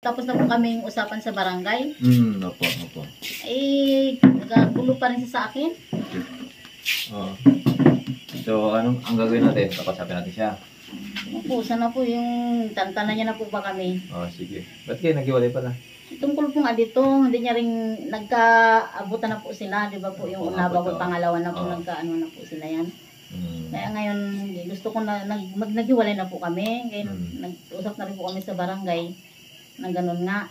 tapos na po kaming usapan sa barangay. Opo. Eh, nagkagulo pa rin siya sa akin. Okay. Oo. So, anong ang gagawin natin? Kapasapin natin siya. Opo, sana po yung tantanan niya na po ba kami. Sige. Ba't kayo naghiwalay pala? Tungkol po nga dito, hindi niya rin nagkaabutan na po sila, di ba po yung una bago pangalawa na po nagkaano na po sila yan. Kaya ngayon, gusto ko na naghiwalay na po kami. Ngayon, nag-usap na rin po kami sa barangay na ganun nga.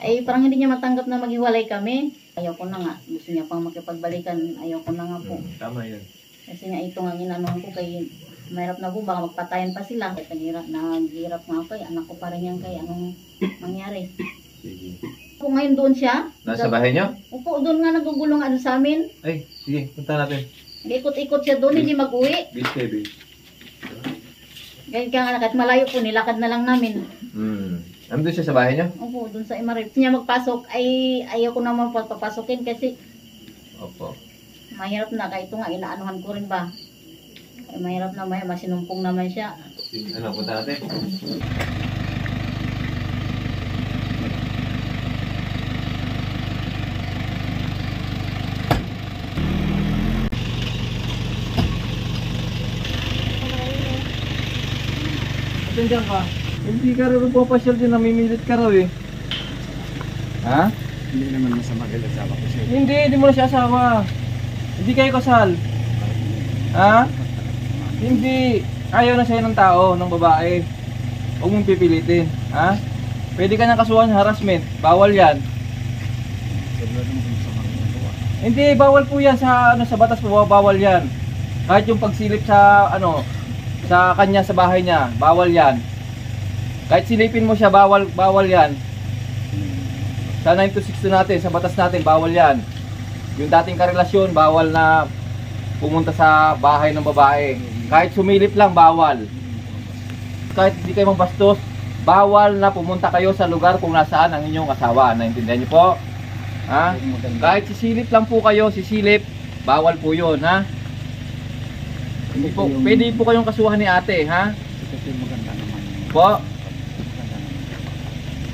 Ay parang hindi niya matanggap na maghiwalay kami. Ayaw ko na nga. Gusto niya pang makipagbalikan. Ayaw ko na nga po. Tama yun. Kasi nga ito nga ginanoan ko kay mahirap na po. Baka magpatayan pa sila. Kaya naghihirap nga ako. Anak ko pa rin yan kay anong mangyari. Sige. Po ngayon doon siya. Nasa bahay niyo? Opo, doon nga nagugulong ano sa amin. Ay, sige. Punta natin. Ikot-ikot siya doon. Hindi mag-uwi. Base kayo, base. Kaya nga kahit malayo po, nilakad na lang namin. Nandun siya sa bahay niyo? Opo, doon sa Imarit. Niya magpasok, ay ayaw ko naman papasukin kasi Opo. mahirap na. Kahit ito nga, inaanuhan ko rin ba. Ay, mahirap na, masinumpong naman siya. Ano, punta natin? Diyan ka. Hindi ka rin pumapasyal din, namimilit ka raw eh. Ha? Hindi naman masama kayo asawa ko siya. Hindi mo na siya asawa. Hindi kayo kasal. Ha? Hindi. Ayaw na sa'yo ng tao, ng babae. Huwag mong pipilitin. Ha? Pwede ka nang kasuhan ng harassment. Bawal yan. Wala naman kung masama kayo nagawa. Hindi, bawal po yan sa batas po, bawal yan. Kahit yung pagsilip sa sa kanya sa bahay niya, bawal yan. Kahit silipin mo siya, bawal yan. Sa 9262 natin, sa batas natin, bawal yan. Yung dating karelasyon, bawal na pumunta sa bahay ng babae. Kahit sumilip lang, bawal. Kahit hindi kayo magbastos, bawal na pumunta kayo sa lugar kung nasaan ang inyong asawa. Naintindihan niyo po? Ha? Kahit sisilip lang po kayo, sisilip, bawal po yun, ha? Hindi po, pwede po kayong kasuhan ni ate, ha? Kasi maganda naman. Po?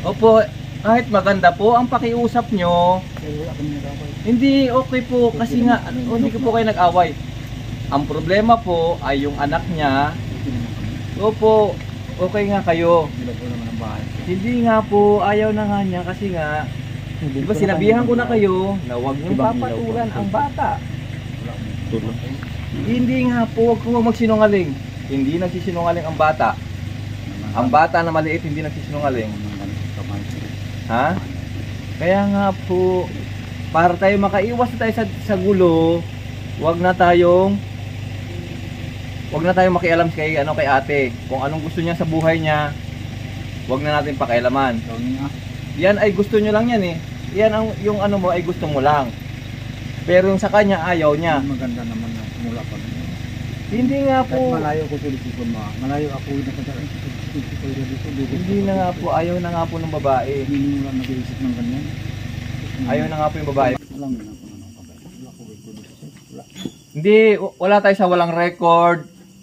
Opo, kahit maganda po, ang pakiusap nyo, Pero ako nagaway. hindi okay po, kasi nga, hindi ko po kayo nag-away. Ang problema po ay yung anak niya, Hindi naman kami. opo, okay nga kayo. Nilabo naman ang bahay. Hindi nga po, ayaw na nga niya kasi nga, di ba sinabihan ko na kayo na huwag niyong papatulan ang bata. Wala akong tulong. Hindi nga po, huwag kong magsinungaling. Hindi nagsisinungaling ang bata. Ang bata na maliit hindi nagsisinungaling. Ha? Kaya nga po, para tayo makaiwas tayo sa gulo, huwag na tayong makialam kay ate. Kung anong gusto niya sa buhay niya, huwag na natin pakialaman. Yan ay gusto niyo lang yan eh. Yan ang yung ano mo ay gusto mo lang. Pero yung sa kanya ayaw niya. Maganda naman na mula pa. Hindi nga Kahit po. malayo ko tuloy ma. Malayo ako yung nakadaan. Hindi na nga po, ayaw na nga po ng babae. Hindi nyo lang nag-iisip ng ganyan. Ayaw na nga po yung babae. Alam mo na kung anong kabay. Wala ko wait ko dito. Wala. Hindi, wala tayo sa walang record.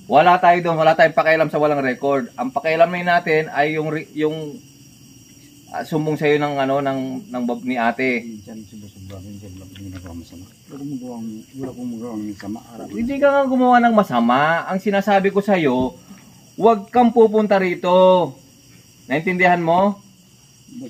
Wala tayo doon, wala tayong pakialam sa walang record. Ang pakialam natin ay yung sumbong sa iyo ng ni ate. Minsan sobra-sobra. Minsan wala kong ginagawa masama. Wala kong magawang masama. Hindi ka nga gumawa ng masama. Ang sinasabi ko sa iyo, huwag kang pupunta rito. Naintindihan mo?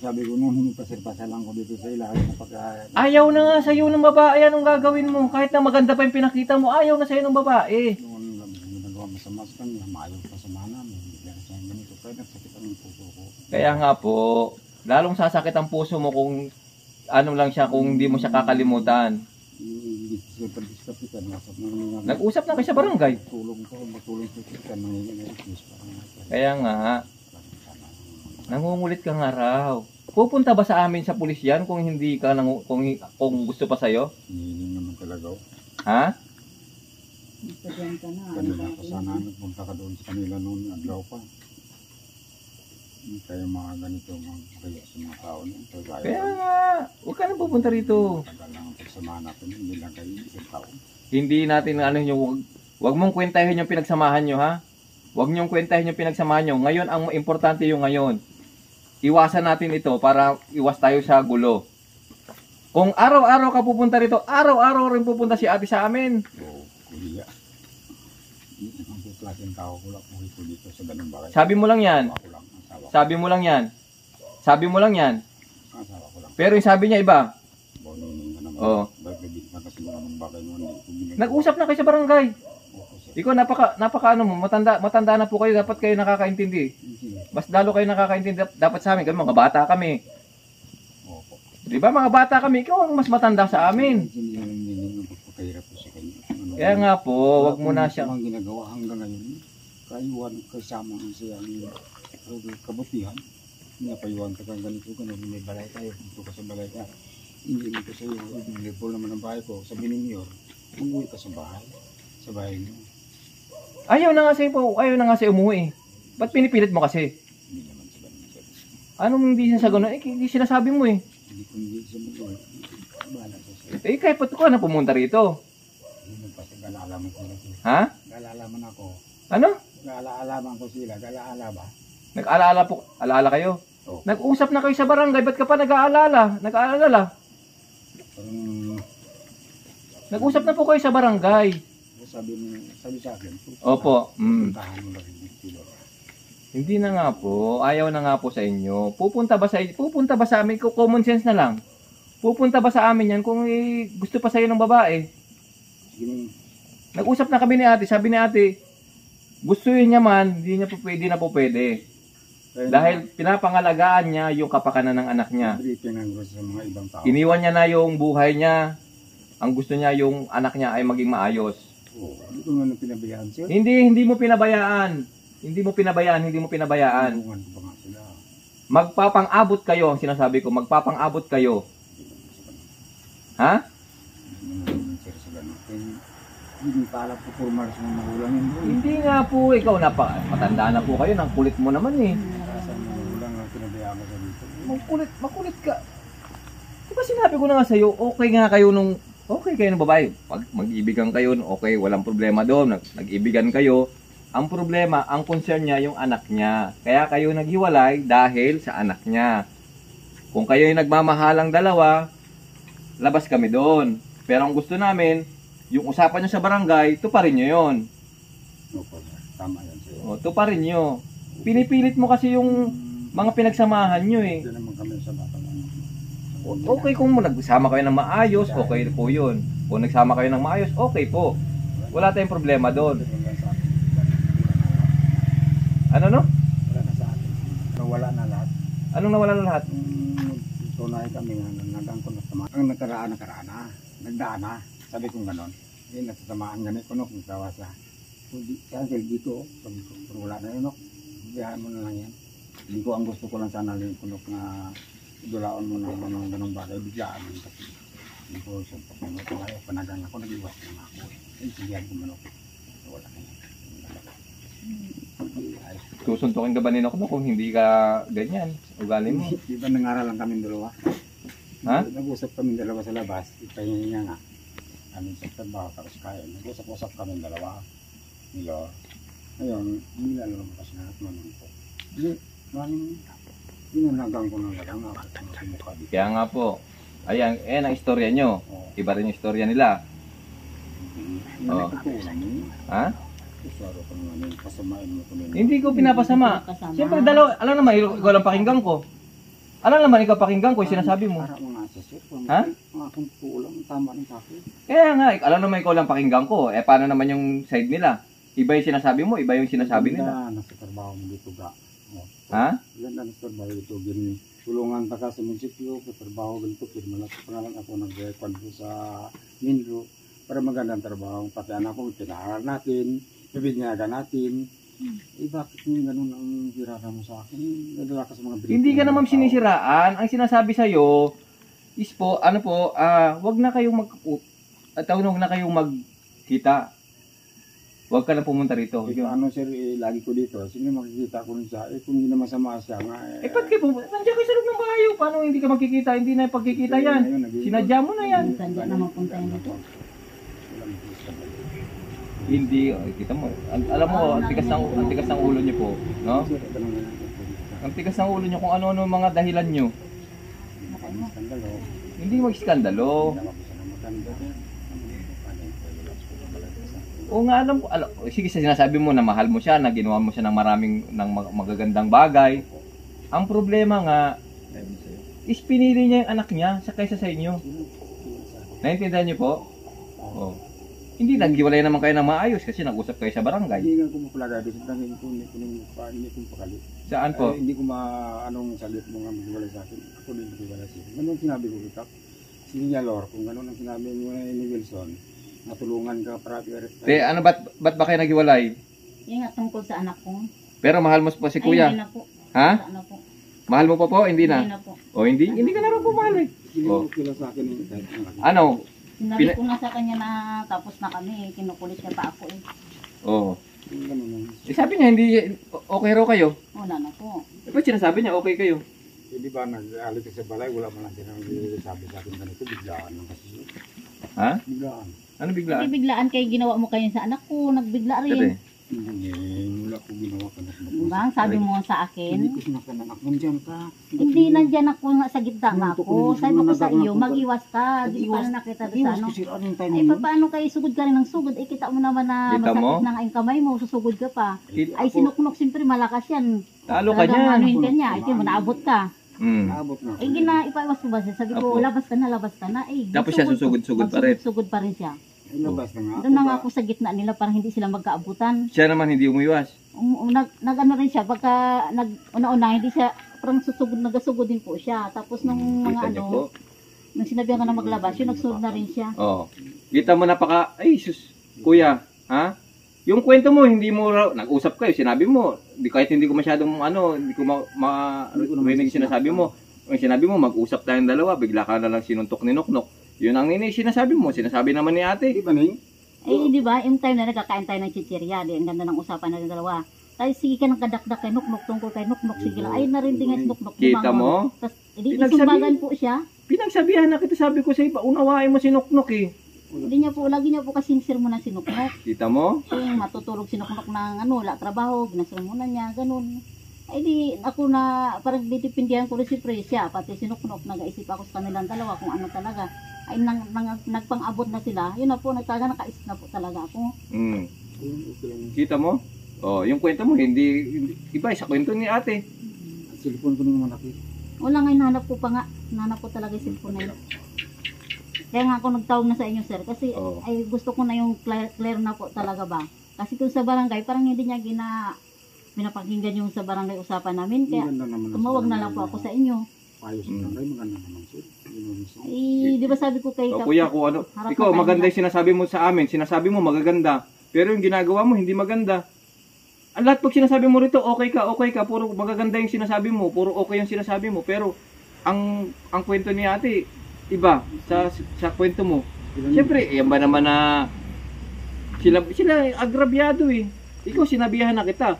Sabi ko nung hinipasir-pasalan ko dito sa ilalim na pagka... Ayaw na nga sa iyo ng babae. Anong gagawin mo? Kahit na maganda pa yung pinakita mo, ayaw na sa iyo ng babae. Noon lang ginagawa masama sa kanya. Maayaw pa sa mana. Hindi na siya ganito. Kaya nagsakit ang puso ko. Kaya nga po, lalong sasakit ang puso mo kung ano lang siya, kung hindi mo siya kakalimutan. Hindi siya pag-diskapitan. Nag-usap na kayo sa barangay. Tulong ko. Matulong ko sa mga Kaya nga, nangungulit ka nga raw. Pupunta ba sa amin sa pulis yan kung hindi ka kung gusto pa sa'yo? Hindi naman talaga. Ha? Nagsadyan ka na. Kanila pa sana nagpunta ka doon sa kanila noon. Adlaw pa. Hindi kayo mga ganito magkaya sa mga tao niya. Kaya nga, huwag ka na pupunta rito. Tagal lang ang pagsamahan natin. Hindi lang kayo isang tao. Hindi natin huwag mong kwentahin yung pinagsamahan nyo, ha? Huwag nyong kwentahin yung pinagsamahan nyo. Ngayon, ang importante yung ngayon. iwasan natin ito para iwas tayo sa gulo. Kung araw-araw ka pupunta rito, araw-araw rin pupunta si ate sa amin. Oo, kuya. Hindi naman po klaseng tao ko lang po dito sa ganung bagay. Sabi mo lang yan. Asawa ko lang, asawa ko. Sabi mo lang yan. Sabi mo lang yan. Asawa ko lang. Pero yung sabi niya iba. Boning ka naman. Oo. Bagay na kasi ganung bagay mo. Nag-usap na kayo sa barangay. Opo, sir. Ikaw napaka ano mo, matanda na po kayo, dapat kayo nakakaintindi. Sige. Mas lalo kayo nakakaintindi dapat sa amin, kasi mga bata kami. Opo. 'Di ba? Mga bata kami, ikaw ang mas matanda sa amin. Hindi naman meaning ng pagpapahirap po sa kanya. Ano, Kaya nga po, wag mo na siya. Ang ginagawa hanggang ngayon, kayuhan, kasama ang siyang kabutihan. Napayuhan ka kang ganito, ganun, may balay tayo, dito ka sa balay ka. Hindi mo ko sa'yo, level naman ang bahay ko. Sabi ninyo, umuwi ka sa bahay mo. Ayaw na nga sa'yo umuwi. Ba't pinipilit mo kasi? Hindi naman sa ganun, sir. Anong hindi siya sa gano'n? Hindi sinasabi mo eh. Hindi ko hindi sa mundo, bahala sa sir. Kahit pa ka na pumunta rito. Hindi pa sa galalaman sila sir. Ha? Galalaman ako. Ano? Galalaman ko sila, galaala ba? Nag-aalala po, alaala kayo? Oo. Nag-usap na kayo sa barangay, ba't ka pa nag-aalala? Nag-aalala? Parang Nag-usap na po kayo sa barangay. sabi sa akin, Opo. puntahan mo na rin yung kilo. Hindi na nga po. Ayaw na nga po sa inyo. Pupunta ba sa amin? Common sense na lang. Pupunta ba sa amin yan kung gusto pa sa'yo ng babae? Sige, Nag-usap na kami ni ate. Sabi ni ate, gusto yun niya man, hindi na po pwede. Dahil pinapangalagaan niya yung kapakanan ng anak niya. briefing ang gusto sa mga ibang tao. Iniwan niya na yung buhay niya. Ang gusto niya yung anak niya ay maging maayos. Oo, hindi ko nga nang pinabayaan sir. Hindi mo pinabayaan. Hindi mo pinabayaan. Tulungan ko ba nga sila? Magpapang-abot kayo, ang sinasabi ko, magpapang-abot kayo. Ha? Hindi naman sir sa ganun. Kaya hindi pa alam po formal sa mga magulang yun. Hindi nga po, ikaw matanda na po kayo, nang kulit mo naman eh. Sa mga magulang ang pinabayaan mo sa dito. Makulit ka. Diba sinabi ko na nga sa'yo, okay kayo ng babae. Pag mag-ibigan kayo, okay, walang problema doon. Nag-ibigan kayo. Ang problema, ang concern niya yung anak niya. Kaya kayo naghiwalay dahil sa anak niya. Kung kayo yung nagmamahalang dalawa, labas kami doon. Pero ang gusto namin, yung usapan niyo sa barangay, tuparin niyo yun. Opo sir, tama yan sir. O, tuparin niyo. Pinipilit mo kasi yung mga pinagsamahan niyo eh. Hindi naman kami sa bata ng Okay kung nagsama kayo ng maayos, okay po yun. Kung nagsama kayo ng maayos, okay po. Wala tayong problema doon. Ano no? Wala na sa akin. Wala na lahat. Anong nawala na lahat? Tunay kami nga nagang ko natama. Ang nakaraan na. Nagdaan na. Sabi kong ganon. Hindi natatamaan ganit ko no kung tawa sa. Kaya dito, pag wala na yun no. Biyahan mo na lang yan. Hindi ko ang gusto ko lang sana yung kunok na idulaon mo na ng ganong bagay. Biglaan mo kasi. Hindi ko suntok mo. Kaya panagang ako, nag-iwas na ako. Intindihan ko manok. Wala na yan. Susuntukin ka ba nino ko kung hindi ka ganyan? Ugali mo. Di ba nangaral lang kami dalawa? Ha? Nag-usap kami dalawa sa labas. Ipahinga niya nga. Kami sa trabaho tapos kain. Nag-usap-usap kami dalawa. Nilo. Ngayon, hindi lang kasi nahat manong po. Hindi, maraming inanagang ko ng lagang nga. Mukha dito. Kaya nga po. Ayan, ang istorya nyo. Oo. Iba rin yung istorya nila. Oo. Nakatulang mo. Ha? Usaro ka naman yun. Pasamain mo ko nila. Hindi ko pinapasama. Kasama. Siyempre dalawa, alam naman, ikaw lang pakinggan ko. Alam naman, ikaw pakinggan ko yung sinasabi mo. Para mga asasir. Ha? Mga aking tulang. Tama rin sa akin. Kaya nga, alam naman ikaw lang pakinggan ko. Paano naman yung side nila? Iba yung sinasabi mo, iba yung sinasabi nila. Nasa trabaho mo dito ga. Ha? Ganda nasa trabaho dito. Tulungan ta ka sa munisipyo. Trabaho ganito. Pirma na pangalan ako nag-record ko sa Minro. Para magandang trabaho. Pati anak ko, pinaaral natin. Bibinyagan natin. Bakit yung ganun ang hirara mo sa akin? Nadala ka sa mga briefing. Hindi ka naman sinisiraan. Ang sinasabi sa'yo is po, wag na kayong huwag na kayong magkita. Huwag ka na pumunta rito. Ano sir, lagi ko dito. Sino makikita ko rin siya? Kung hindi na masama siya nga. Ba't kayo pumunta? Nandiyan kayo sa loob ng bahay. Paano hindi ka magkikita? Hindi na yung pagkikita yan. Sinadya mo na yan. Sandya na mapunta yun dito. Hindi, kita mo. Alam mo, ang tigas ng ulo niyo po, no? Ang tigas ng ulo nyo kung ano-ano mga dahilan nyo. Ang skandalo. Hindi mag-skandalo. Ginawa ko siya ng maganda. Oo nga, alam ko. Sige, sinasabi mo na mahal mo siya, na ginawa mo siya ng maraming magagandang bagay. Ang problema nga, is pinili niya yung anak niya sa kaysa sa inyo. Naintindihan niyo po? Oo. Hindi, naghiwalay naman kayo ng maayos kasi nag-usap kayo sa barangay. Hindi nga ko mapalaga doon sa tangin ko, hindi ko pakali. Saan po? Hindi ko anong sagot mo nga maghiwalay sa akin. Ako din maghiwalay sa akin. Ganun sinabi ko kita. Sige niya, Lord, kung ganun ang sinabi mo ni Wilson, natulungan ka para Te, ano, ba't ba kayo naghiwalay? Yung nga tungkol sa anak ko. Pero mahal mo po si Ay, kuya. hindi na po. Ha? Ano po? Mahal mo pa po? Hindi Hindi na? na po. O hindi? Hindi ka na rin po mahal eh. Hindi Oh. mo kila sa akin yung kahit ang akin. Ano? Sinabi ko na sa kanya na tapos na kami. Kinukulit niya pa ako eh. Oo. Yung ganun lang. Sabi niya, hindi, okay raw kayo. Wala na po. Ba't sinasabi niya, okay kayo? Hindi ba nag-alik ka sa balay, wala man lang silang sabi sa akin ganito, biglaan lang kasi. Ha? Biglaan. Ano biglaan? Biglaan kayo ginawa mo kayo sa anak ko. Nagbigla Kasi, rin. Hindi, wala ko ginawa ka na. Diba? Sabi mo sa akin. Hindi ko sinakanak, nandyan ka. Hindi, nandyan ako nga sa gitna nga ako. Sabi ko sa iyo, mag-iwas ka. Di pa na nakita doon sa Iwas ano. ko sila yung time Ay, mo. paano kayo sugod ka rin ng sugod? Eh, kita mo naman na Kita mo? masakit na nga yung kamay mo. Susugod ka pa. Kita Ay, ako. sinuknok, siyempre malakas yan. Talo ka Talagang niyan. anuhin ka niya. Ay, mo, naabot ka. Naabot na. Eh, ipaiwas ko ba siya? Sabi ko, Apo. labas ka na, labas ka na. Eh, Tapos siya susugod-sugod pa rin. Sugod pa rin siya. Ay, labas na nga. Doon na nga ako sa gitna nila, parang hindi sila magkaabutan. Siya naman hindi umiwas. Nag-ano rin siya, pagka una-una, hindi siya, parang nagasugod din po siya. Tapos nung mga Kita niyo po. nung sinabihan ko na maglabas, yun, nagsunod na rin siya. Oo. Kita mo ay sus, kuya, ha? Yung kwento mo, hindi mo raw, nag-usap kayo, sinabi mo, kahit hindi ko masyadong, hindi ko marinig sinasabi mo. Ang sinabi mo, mag-usap tayong dalawa, bigla ka na lang sinuntok ni Noknok. Yun ang sinasabi mo, sinasabi naman ni ate. Di ba, Ning? Eh, di ba, yung time na nagkakain tayo ng chichirya, ang ganda ng usapan natin dalawa. Tayo, sige ka ng kadakdak kay Nuknuk, tungkol kay Nuknuk, sige lang. Ay, narintingan si Nuknuk. Kita mo? Tapos, hindi isumbagan po siya. Pinagsabihan na kita, sabi ko sa iba, unawain mo si Noknok eh. Lagi niya po kasi sirmonan si Nuknuk. Kita mo? Yung matutulog si Nuknuk ng wala trabaho, ginasirmonan niya, ganun. Ay di, ako na, parang ditipindihan ko rin si Precia, pati si Nuknuk, nag-aisip ako sa kanilang dalawa kung ano talaga. Ay, nagpang-abot na sila, yun na po, nakaisip na po talaga ako. Mm. Okay lang. Kita mo? Oh, yung kwento mo, hindi iba, sa kwento ni ate. Cellphone ko nung malaki. Wala nga, hinahanap ko pa nga, hinahanap ko talaga yung cellphone na yun. Kaya nga ako nagtawag na sa inyo, sir, kasi Oo. ay gusto ko na yung clear na po talaga ba. Kasi kung sa barangay, parang hindi niya pinapakinggan yung sa barangay usapan namin, kaya Maganda naman ang tumawag na lang po ako sa inyo. Ayos na lang, maganda naman siya. Eh, di ba sabi ko kay O kuya, kung ano, Harap ikaw, na tayo maganda na. yung sinasabi mo sa amin, sinasabi mo magaganda, pero yung ginagawa mo, hindi maganda. Ang lahat pag sinasabi mo rito, okay ka, puro magaganda yung sinasabi mo, puro okay yung sinasabi mo, pero ang kwento ni ate, iba, sa kwento mo. Siyempre, yan ba naman na, sila agrabyado eh. Ikaw, sinabihan na kita,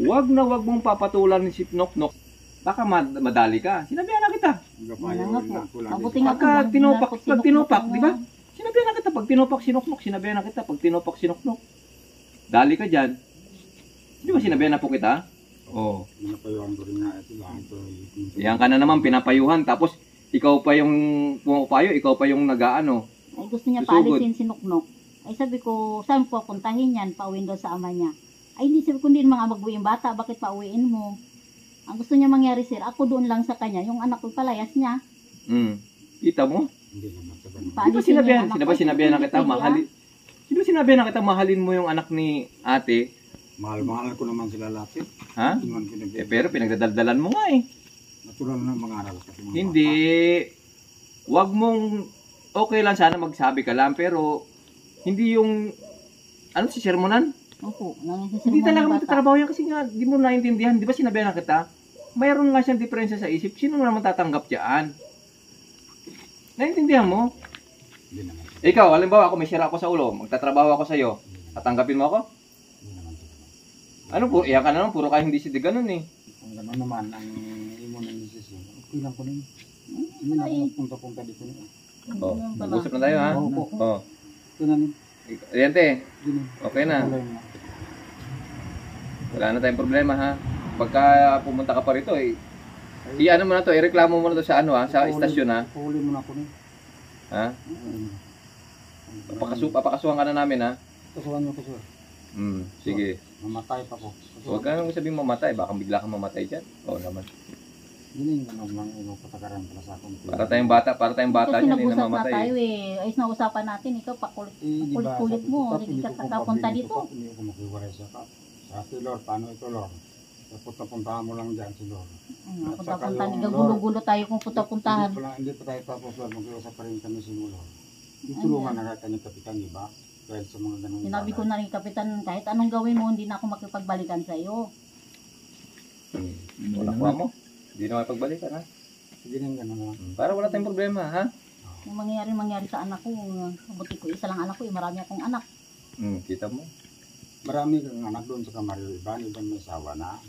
wag mong papatulan si Noknok, baka madali ka. Sinabihan na kita. Wala nga po. Mabuti nga po. Pagka tinopak, Sinuknok pag tinopak, mo. di ba? Sinabihan na kita, pag tinopak sinuknok, sinabihan na kita, pag tinopak sinuknok. Dali ka dyan. Di ba sinabihan na po kita? Oo. Pinapayuhan ko rin nga ito lang. Yan ka na naman, pinapayuhan. Tapos, ikaw pa yung pumapayo, ikaw pa yung nag-aano. Ay gusto niya Susugod. paalisin si Nuknok. Ay sabi ko, saan po puntahin yan? Pauwiin daw sa ama niya. Ay hindi, sabi ko, hindi mga mag-uwi yung bata. Bakit pauwiin mo? Ang gusto niya mangyari, sir, ako doon lang sa kanya. Yung anak ko palayas niya. Kita mo? Hindi naman sa ganun. Di ba Paalisin sinabihan, niya yung anak sino ko. ba sinabihan na kita, Pwede, mahalin? Sino ba sinabihan na kita, mahalin mo yung anak ni ate? Mahal-mahal ko naman sila lahat. Ha? Tingnan ko na- Pero pinagdadaldalan mo nga eh. Natural na mangaral kasi mga Hindi. Wag mong, okay lang sana magsabi ka lang, pero hindi yung, ano si sermonan? Opo, Hindi talaga magtatrabaho yan kasi nga, di mo naintindihan. Di ba sinabihan na kita? Mayroon nga siyang diferensya sa isip. Sino naman tatanggap dyan? Naintindihan mo? Hindi naman. Ikaw, halimbawa ako, may sira ako sa ulo. Magtatrabaho ako sa'yo. Tatanggapin mo ako? Hindi naman. Ano po? Iyan ka na naman. Puro ka hindi si ganun eh. Kung gano'n naman ang imo ng desisyon, okay lang ko rin. Hindi na ako punta-punta dito niya. Oh, mag-usap na tayo ha? Opo. Oh. Ito na niya. Ayan te, Dito. okay na. Wala na. Wala na tayong problema ha. pagka pumunta ka pa rito, i-ano mo na to, ireklamo mo na to sa ano sa istasyon ha. Pahuli mo na ako ni. Ha? Papakasuhan ka na namin ha. Kasuhan mo ko sir. Sige. Mamatay pa ko. Huwag ka nang sabing mamatay, baka bigla kang mamatay dyan. Oo naman. Gining ganun lang ino patakaran pala sa akong. Para tayong bata Kasi dyan, hindi na nag-usap na mamatay. tayo Ayos na usapan natin. Ikaw, pakulit-kulit mo. Hindi ka kakapunta dito. Hindi ko makiwaray sa ka. Sa Lord, paano ito Lord? Punta-puntahan mo lang dyan si Lord. Punta-punta. Gulo-gulo tayo kung punta-puntahan. Hindi pa tayo tapos Lord. Mag-iusap pa rin kami si Lord. Itulungan na ka ni Kapitan, di ba? Dahil sa mga ganun. Sinabi ko na rin, Kapitan, kahit anong gawin mo, hindi na ako makipagbalikan sa iyo. Wala ko mo. Hindi na mapagbalikan ha. Sige nang ganun lang. Para wala tayong problema ha. Yung mangyari sa anak ko, buti ko isa lang anak ko, marami akong anak. Kita mo. Marami kang anak doon sa Kamaryo Iban, ibang may asawa na.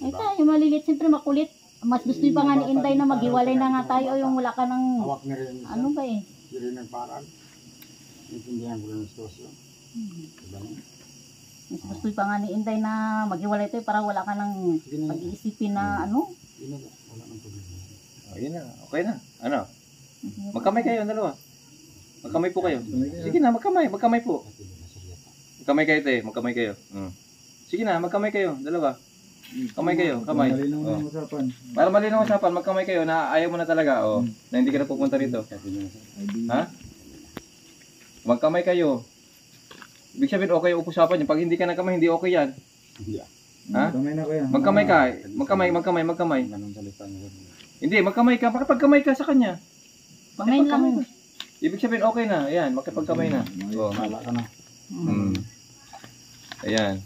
Ay tayo, malilit, siyempre makulit. Mas gusto pa nga ni Inday na maghiwalay na nga tayo, yung wala ka ng, Hawak na rin isa. ano ba Hindi rin nagparang. Intindihan ko rin ang sitwasyon. Diba na? Mas gusto pa nga ni Inday na maghiwalay tayo para wala ka ng pag-iisipin na ano. Yun na, wala nang problema. Yun na, okay na. Ano? Magkamay kayo, dalawa. Magkamay po kayo. Sige na, magkamay po. At hindi na siya. Magkamay kayo, te. Magkamay kayo. Sige na, magkamay kayo, dalawa. Kamay kayo, kamay. Malinaw ang usapan. Para malinaw ang usapan, magkamay kayo na ayaw mo na talaga, na hindi ka na pupunta rito. Ha? Magkamay kayo. Ibig sabihin, okay yung usapan niyo. Pag hindi ka nagkamay, hindi okay yan. Hindi. Ha? Kamay na kaya. Magkamay ka. Magkamay. Ganun salita niya. Hindi, magkamay ka. Makipagkamay ka sa kanya. Pamain lang. Ibig sabihin, okay na. Ayan, makipagkamay na. Wala ka na. Ayan.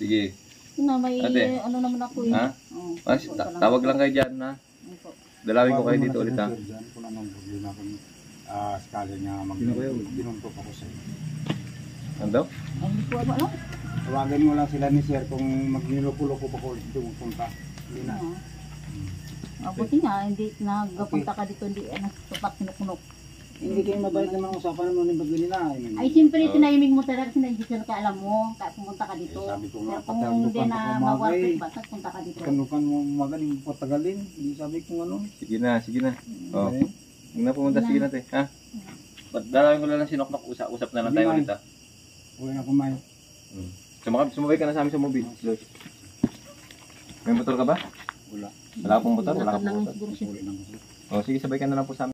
Sige. Yun na, may Ate. ano naman ako Ha? Oo. Tawag lang kayo dyan, ha? Opo. Dalawin ko kayo dito ulit, ha? Kung anong problema kung sakali nga ginuntok ako sa iyo. Ano daw? Ay, hindi ko alam. Tawagan mo lang sila ni Sir kung magniloko-loko pa ko dito pupunta. Hindi na. Buti nga, hindi nagpunta ka dito, hindi tupak sinukunok. Hindi kayo mabalik naman ang usapan mo ni Bagili na. Ay, siyempre, tinahimik mo talaga kasi hindi ka nakaalam mo, kaya pumunta ka dito. Sabi ko Pero nga, kung patalukan hindi pa na kumagay. ma-work basta punta ka dito. Kanukan mo magaling patagalin. Hindi sabi ko ano. Sige na, sige na. Oh. Okay. Huwag na pumunta, sige na, te. Ha? Dalawin ko lang ng sinoknok. Usap na lang tayo ulit, ha? Huwag na kumain. Sumabay ka na sa amin sa mobile. May motor ka ba? Wala. Wala pong motor? Wala Lakad pong lang motor? siguro siya. Uwi na kasi. Sige, sabay ka na lang po sa amin.